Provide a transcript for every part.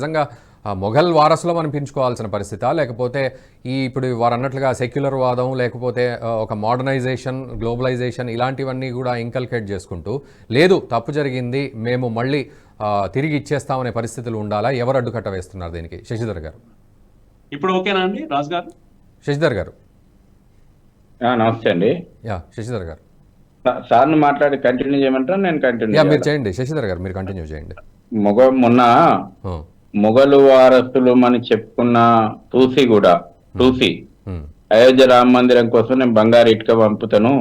నిజంగా మొఘల్ వారసులం అనిపించుకోవాల్సిన పరిస్థితా, లేకపోతే ఇప్పుడు వారు అన్నట్లుగా సెక్యులర్ వాదం, లేకపోతే ఒక మోడర్నైజేషన్, గ్లోబలైజేషన్ ఇలాంటివన్నీ కూడా ఇంకల్కేట్ చేసుకుంటూ లేదు తప్పు జరిగింది మేము మళ్ళీ తిరిగి ఇచ్చేస్తామనే పరిస్థితులు ఉండాలా? ఎవరు అడ్డుకట్ట వేస్తున్నారు దీనికి? శశిధర్ గారు ఇప్పుడు ఓకేనా అండి? రాజు గారు, శశిధర్ గారు. నమస్తే అండి. శశిధర్ గారు సార్ని మాట్లాడి కంటిన్యూ చేయమంటారు, నేను కంటిన్యూ మీరు చేయండి. శశిధర్ గారు మీరు కంటిన్యూ చేయండి. మొన్న మొఘలు వారసులు అని చెప్పుకున్న టూసీ అయోధ్య రామ మందిరం కోసం నేను బంగారు ఇటుక పంపుతాను,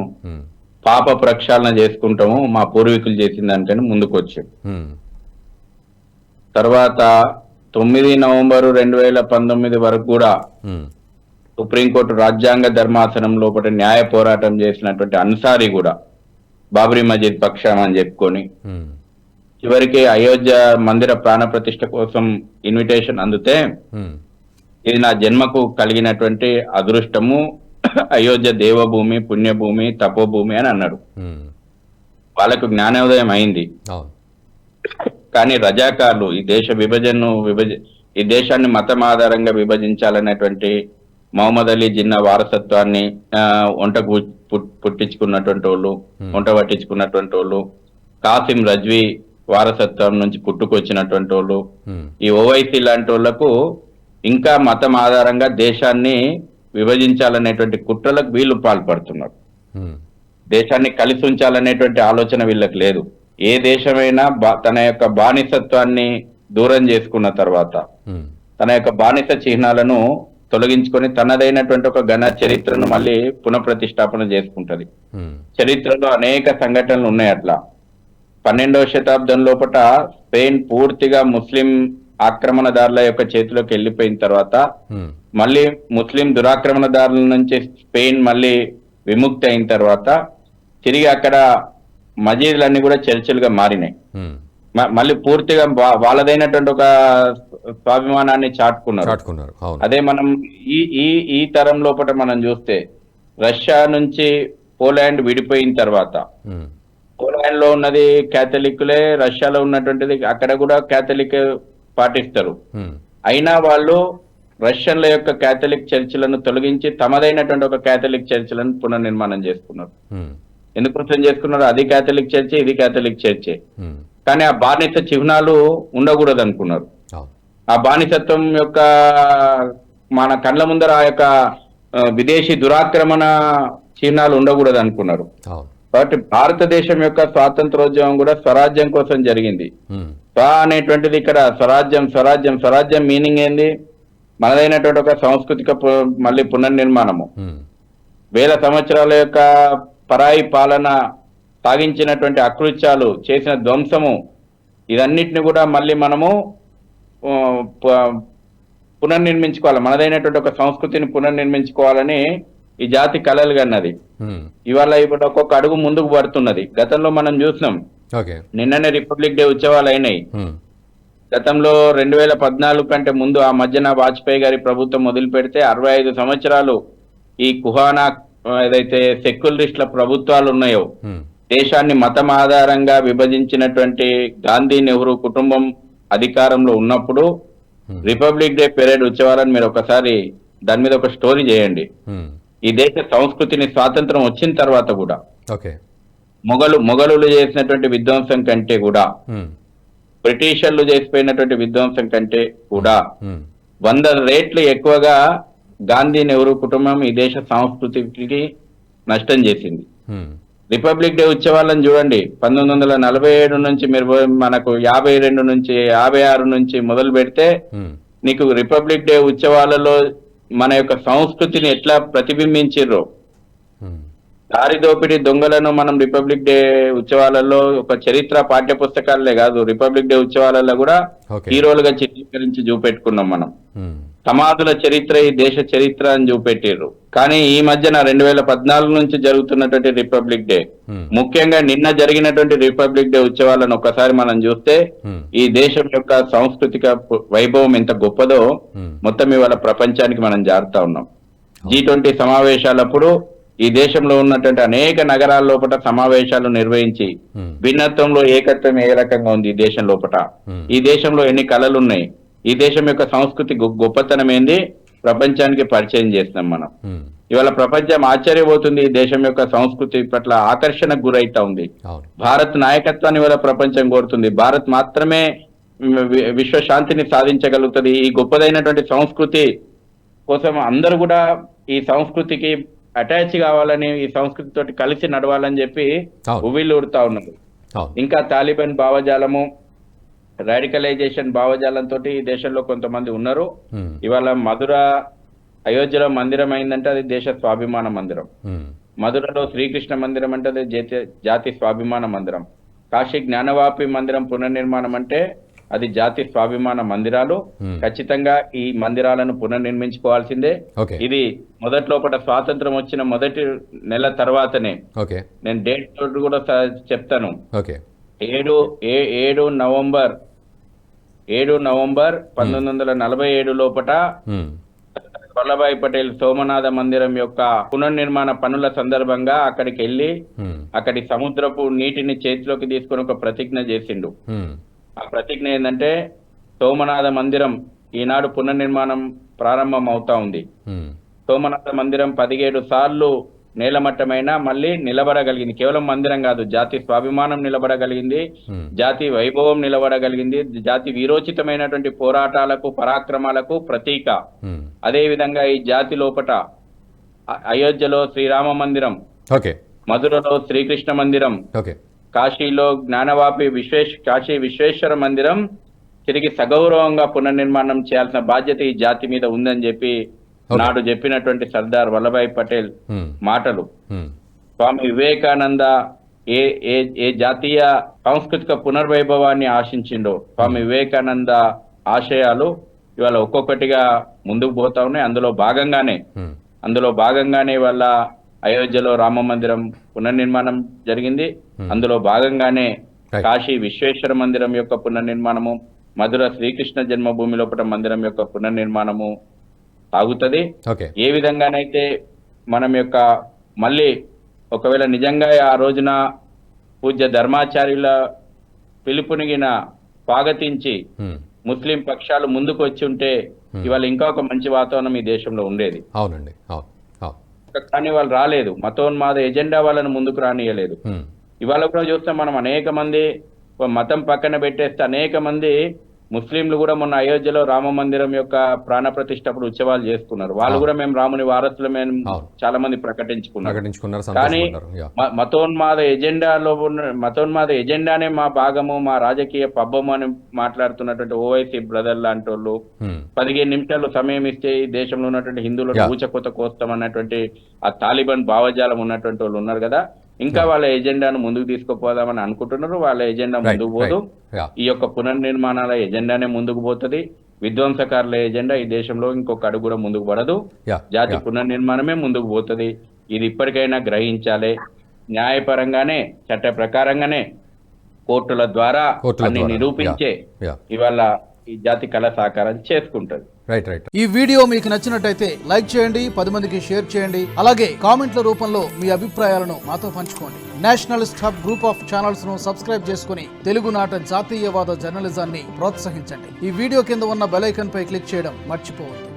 పాప ప్రక్షాళన చేసుకుంటాము మా పూర్వీకులు చేసిందంటేనే ముందుకు వచ్చాడు. తర్వాత 9 నవంబరు 2019 వరకు కూడా సుప్రీంకోర్టు రాజ్యాంగ ధర్మాసనం లోపల న్యాయ పోరాటం చేసినటువంటి అన్సారీ కూడా బాబ్రీ మస్జిద్ పక్షాన అని చెప్పుకొని చివరికి అయోధ్య మందిర ప్రాణ ప్రతిష్ఠ కోసం ఇన్విటేషన్ అందితే ఇది నా జన్మకు కలిగినటువంటి అదృష్టము, అయోధ్య దేవభూమి, పుణ్యభూమి, తపోభూమి అని అన్నాడు. వాళ్ళకు జ్ఞానోదయం అయింది. కానీ రజాకార్లు ఈ ఈ దేశాన్ని మతం ఆధారంగా విభజించాలనేటువంటి మహమ్మద్ అలీ జిన్నా వారసత్వాన్ని వంటకు పుట్టించుకున్నటువంటి వాళ్ళు, వంట పట్టించుకున్నటువంటి వాళ్ళు, కాసిం రజ్వీ వారసత్వం నుంచి పుట్టుకొచ్చినటువంటి వాళ్ళు, ఈ ఓవైసీ లాంటి వాళ్లకు ఇంకా మతం ఆధారంగా దేశాన్ని విభజించాలనేటువంటి కుట్రలకు వీళ్ళు పాల్పడుతున్నారు. దేశాన్ని కలిసి ఉంచాలనేటువంటి ఆలోచన వీళ్ళకి లేదు. ఏ దేశమైనా తన యొక్క బానిసత్వాన్ని దూరం చేసుకున్న తర్వాత తన యొక్క బానిస చిహ్నాలను తొలగించుకొని తనదైనటువంటి ఒక ఘన చరిత్రను మళ్ళీ పునఃప్రతిష్టాపన చేసుకుంటది. చరిత్రలో అనేక సంఘటనలు ఉన్నాయి అట్లా. 12వ శతాబ్దం లోపల స్పెయిన్ పూర్తిగా ముస్లిం ఆక్రమణదారుల యొక్క చేతిలోకి వెళ్ళిపోయిన తర్వాత మళ్ళీ ముస్లిం దురాక్రమణదారుల నుంచి స్పెయిన్ మళ్ళీ విముక్తి అయిన తర్వాత తిరిగి అక్కడ మసీదులన్నీ కూడా చర్చిలుగా మారినాయి. మళ్ళీ పూర్తిగా వాళ్ళదైనటువంటి ఒక స్వాభిమానాన్ని చాటుకున్నారు. అదే మనం ఈ తరం లోపల మనం చూస్తే రష్యా నుంచి పోలాండ్ విడిపోయిన తర్వాత పోలాండ్ లో ఉన్నది క్యాథలిక్లే, రష్యాలో ఉన్నటువంటిది అక్కడ కూడా క్యాథలిక్ పాటిస్తారు. అయినా వాళ్ళు రష్యన్ల యొక్క క్యాథలిక్ చర్చిలను తొలగించి తమదైనటువంటి ఒక క్యాథలిక్ చర్చిలను పునర్నిర్మాణం చేసుకున్నారు. ఎందుకోసం చేసుకున్నారు? అది క్యాథలిక్ చర్చి, ఇది క్యాథలిక్ చర్చి. కానీ ఆ బానిస చిహ్నాలు ఉండకూడదు అనుకున్నారు. ఆ బానిసత్వం యొక్క మన కళ్ళ ముందర ఆ యొక్క విదేశీ దురాక్రమణ చిహ్నాలు ఉండకూడదు అనుకున్నారు. కాబట్టి భారతదేశం యొక్క స్వాతంత్రోద్యమం కూడా స్వరాజ్యం కోసం జరిగింది. స్వ అనేటువంటిది ఇక్కడ స్వరాజ్యం మీనింగ్ ఏంది? మనదైనటువంటి ఒక సాంస్కృతిక మళ్ళీ పునర్నిర్మాణము. వేల సంవత్సరాల యొక్క పరాయి పాలన సాగించినటువంటి అకృత్యాలు, చేసిన ధ్వంసము, ఇదన్నిటిని కూడా మళ్ళీ మనము పునర్నిర్మించుకోవాలి. మనదైనటువంటి ఒక సంస్కృతిని పునర్నిర్మించుకోవాలని ఈ జాతి కలలు కన్నది. ఇవాళ ఇప్పుడు ఒక్కొక్క అడుగు ముందుకు పడుతున్నది. గతంలో మనం చూసినాం, నిన్ననే రిపబ్లిక్ డే ఉత్సవాలు అయినాయి. గతంలో 2014 కంటే ముందు ఆ మధ్యన వాజ్పేయి గారి ప్రభుత్వం మొదలు పెడితే 65 సంవత్సరాలు ఈ కుహానా ఏదైతే సెక్యులరిస్టుల ప్రభుత్వాలు ఉన్నాయో, దేశాన్ని మతం ఆధారంగా విభజించినటువంటి గాంధీ నెహ్రూ కుటుంబం అధికారంలో ఉన్నప్పుడు రిపబ్లిక్ డే పెరేడ్ ఉత్సవాలను మీరు ఒకసారి దాని మీద ఒక స్టోరీ చేయండి. ఈ దేశ సంస్కృతిని స్వాతంత్రం వచ్చిన తర్వాత కూడా మొఘలులు చేసినటువంటి విధ్వంసం కంటే కూడా, బ్రిటిషర్లు చేసిపోయినటువంటి విధ్వంసం కంటే కూడా 100 రెట్లు ఎక్కువగా గాంధీ నెహ్రూ కుటుంబం ఈ దేశ సంస్కృతికి నష్టం చేసింది. రిపబ్లిక్ డే ఉత్సవాలను చూడండి, 1947 నుంచి మీరు మనకు 52 నుంచి 56 నుంచి మొదలు పెడితే నీకు రిపబ్లిక్ డే ఉత్సవాలలో మన యొక్క సంస్కృతిని ఎట్లా ప్రతిబింబించారో, దారి దోపిడీ దొంగలను మనం రిపబ్లిక్ డే ఉత్సవాలలో ఒక చరిత్ర పాఠ్య పుస్తకాలే కాదు, రిపబ్లిక్ డే ఉత్సవాలలో కూడా హీరోలుగా చిత్రీకరించి చూపెట్టుకున్నాం. మనం సమాధుల చరిత్ర, ఈ దేశ చరిత్ర అని చూపెట్టారు. కానీ ఈ మధ్యన 2014 నుంచి జరుగుతున్నటువంటి రిపబ్లిక్ డే, ముఖ్యంగా నిన్న జరిగినటువంటి రిపబ్లిక్ డే ఉత్సవాలను ఒకసారి మనం చూస్తే ఈ దేశం యొక్క సాంస్కృతిక వైభవం ఎంత గొప్పదో మొత్తం ఇవాళ ప్రపంచానికి మనం జారుతా ఉన్నాం. G20 సమావేశాలప్పుడు ఈ దేశంలో ఉన్నటువంటి అనేక నగరాల లోపల సమావేశాలు నిర్వహించి భిన్నత్వంలో ఏకత్వం ఏ రకంగా ఉంది ఈ దేశం లోపల, ఈ దేశంలో ఎన్ని కళలు ఉన్నాయి, ఈ దేశం యొక్క సంస్కృతి గొప్పతనం ఏంది ప్రపంచానికి పరిచయం చేస్తున్నాం మనం. ఇవాళ ప్రపంచం ఆశ్చర్యపోతుంది ఈ దేశం యొక్క సంస్కృతి పట్ల ఆకర్షణకు గురైతా ఉంది. భారత్ నాయకత్వాన్ని ఇవాళ ప్రపంచం కోరుతుంది. భారత్ మాత్రమే విశ్వ శాంతిని సాధించగలుగుతుంది. ఈ గొప్పదైనటువంటి సంస్కృతి కోసం అందరూ కూడా ఈ సంస్కృతికి అటాచ్ కావాలని, ఈ సంస్కృతి తోటి కలిసి నడవాలని చెప్పి ఉవ్విళ్ళు ఊడుతా ఉన్నారు. ఇంకా తాలిబాన్ భావజాలము, రాడికలైజేషన్ భావజాలంతో ఈ దేశంలో కొంతమంది ఉన్నారు. ఇవాళ మధుర అయోధ్యలో మందిరం అయిందంటే అది దేశ స్వాభిమాన మందిరం. మధురలో శ్రీకృష్ణ మందిరం అంటే అది జాతి స్వాభిమాన మందిరం. కాశీ జ్ఞానవాపి మందిరం పునర్నిర్మాణం అంటే అది జాతి స్వాభిమాన మందిరాలు. ఖచ్చితంగా ఈ మందిరాలను పునర్నిర్మించుకోవాల్సిందే. ఇది మొదట్లోపట స్వాతంత్రం వచ్చిన మొదటి నెల తర్వాతనే, నేను డేట్ కూడా చెప్తాను, 7 నవంబర్ 1947 లోపట వల్లభాయ్ పటేల్ సోమనాథ మందిరం యొక్క పునర్నిర్మాణ పనుల సందర్భంగా అక్కడికి వెళ్ళి అక్కడి సముద్రపు నీటిని చేతిలోకి తీసుకొని ఒక ప్రతిజ్ఞ చేసిండు. ఆ ప్రతిజ్ఞ ఏంటంటే సోమనాథ మందిరం ఈనాడు పునర్నిర్మాణం ప్రారంభం అవుతా ఉంది. సోమనాథ మందిరం 17 సార్లు నేలమట్టమైనా మళ్ళీ నిలబడగలిగింది. కేవలం మందిరం కాదు, జాతి స్వాభిమానం నిలబడగలిగింది, జాతి వైభవం నిలబడగలిగింది, జాతి వీరోచితమైనటువంటి పోరాటాలకు పరాక్రమాలకు ప్రతీక. అదే విధంగా ఈ జాతి లోపట అయోధ్యలో శ్రీరామ మందిరం, మధురలో శ్రీకృష్ణ మందిరం, కాశీలో జ్ఞానవాపి కాశీ విశ్వేశ్వర మందిరం తిరిగి సగౌరవంగా పునర్నిర్మాణం చేయాల్సిన బాధ్యత ఈ జాతి మీద ఉందని చెప్పి నాడు చెప్పినటువంటి సర్దార్ వల్లభాయ్ పటేల్ మాటలు, స్వామి వివేకానంద ఏ జాతీయ సాంస్కృతిక పునర్వైభవాన్ని ఆశించిండో స్వామి వివేకానంద ఆశయాలు ఇవాళ ఒక్కొక్కటిగా ముందుకు పోతా ఉన్నాయి. అందులో భాగంగానే వాళ్ళ అయోధ్యలో రామ మందిరం పునర్నిర్మాణం జరిగింది. అందులో భాగంగానే కాశీ విశ్వేశ్వర మందిరం యొక్క పునర్నిర్మాణము, మధుర శ్రీకృష్ణ జన్మభూమి లోపల మందిరం యొక్క పునర్నిర్మాణము సాగుతుంది. ఏ విధంగానైతే మనం యొక్క మళ్ళీ ఒకవేళ నిజంగా ఆ రోజున పూజ్య ధర్మాచార్యుల పిలుపునిగిన స్వాగతించి ముస్లిం పక్షాలు ముందుకు వచ్చి ఉంటే ఇవాళ ఇంకా ఒక మంచి వాతావరణం ఈ దేశంలో ఉండేది. అవునండి, కానీ వాళ్ళు రాలేదు. మతోన్మాద ఎజెండా వాళ్ళని ముందుకు రానియలేదు. ఇవాళ కూడా చూస్తాం మనం, అనేక మంది మతం పక్కన పెట్టేస్తే అనేక మంది ముస్లింలు కూడా మొన్న అయోధ్యలో రామ మందిరం యొక్క ప్రాణ ప్రతిష్టప్పుడు ఉత్సవాలు చేసుకున్నారు. వాళ్ళు కూడా మేము రాముని వారసులమే చాలా మంది ప్రకటించుకున్నారు. కానీ మతోన్మాద ఎజెండానే మా భాగము, మా రాజకీయ పబ్బము అని మాట్లాడుతున్నటువంటి ఓవైసీ బ్రదర్ లాంటి వాళ్ళు 15 నిమిషాలు సమయం ఇస్తే ఈ దేశంలో ఉన్నటువంటి హిందువులను ఊచకొత కోస్తాం అన్నటువంటి ఆ తాలిబాన్ భావజాలం ఉన్నటువంటి వాళ్ళు ఉన్నారు కదా. ఇంకా వాళ్ళ ఎజెండాను ముందుకు తీసుకుపోదామని అనుకుంటున్నారు. వాళ్ళ ఎజెండా ముందుకు పోదు. ఈ యొక్క పునర్నిర్మాణాల ఎజెండానే ముందుకు పోతుంది. విధ్వంసకారుల ఎజెండా ఈ దేశంలో ఇంకొక అడుగు కూడా ముందుకు పడదు. జాతి పునర్నిర్మాణమే ముందుకు పోతుంది. ఇది ఇప్పటికైనా గ్రహించాలి. న్యాయపరంగానే, చట్ట ప్రకారంగానే కోర్టుల ద్వారా అన్ని నిరూపించే ఇవాళ ఈ జాతి కళ సాకారం చేసుకుంటది. ఈ వీడియో మీకు నచ్చినట్టయితే లైక్ చేయండి, 10 మందికి షేర్ చేయండి. అలాగే కామెంట్ల రూపంలో మీ అభిప్రాయాలను మాతో పంచుకోండి. Nationalist hub group of channels ను సబ్స్క్రైబ్ చేసుకుని తెలుగునాట జాతీయవాద జర్నలిజాన్ని ప్రోత్సహించండి. ఈ వీడియో కింద ఉన్న బెల్ ఐకాన్ పై క్లిక్ చేయడం మర్చిపోవద్దు.